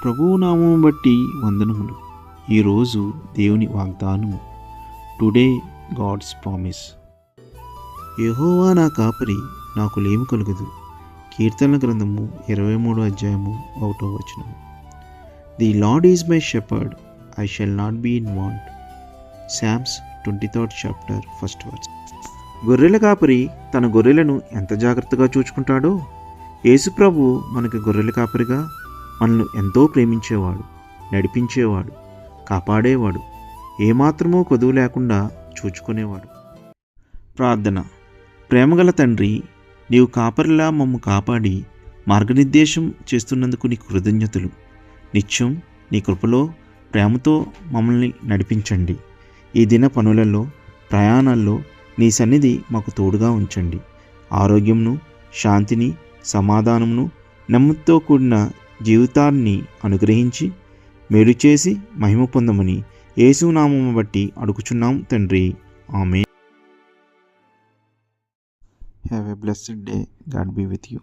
ప్రభువు నామమును బట్టి వందనములు. ఈరోజు దేవుని వాగ్దానము. Today God's promise. యెహోవా నా కాపరి, నాకు లేమి కలుగదు. కీర్తనల గ్రంథము 23 అధ్యాయము 1వ వచనము. The Lord is my shepherd, I shall not be in want. Psalms 23rd chapter 1st verse. గొర్రెల కాపరి తన గొర్రెలను ఎంత జాగ్రత్తగా చూచుకుంటాడో, యేసుప్రభు మనకి గొర్రెల కాపరిగా మనల్ని ఎంతో ప్రేమించేవాడు, నడిపించేవాడు, కాపాడేవాడు, ఏమాత్రమూ కొదువు లేకుండా చూచుకునేవాడు. ప్రార్థన. ప్రేమగల తండ్రి, నీవు కాపరిలా మమ్ము కాపాడి మార్గనిర్దేశం చేస్తున్నందుకు నీకు కృతజ్ఞతలు. నిత్యం నీ కృపలో ప్రేమతో మమ్మల్ని నడిపించండి. ఈ దిన పనులలో, ప్రయాణాల్లో నీ సన్నిధి మాకు తోడుగా ఉంచండి. ఆరోగ్యంను, శాంతిని, సమాధానమును, నెమ్మదితో కూడిన జీవితాన్ని అనుగ్రహించి మేలు చేసి మహిమ పొందమని యేసు నామమును బట్టి అడుగుచున్నాం తండ్రి. Amen. Have a blessed day. God be with you.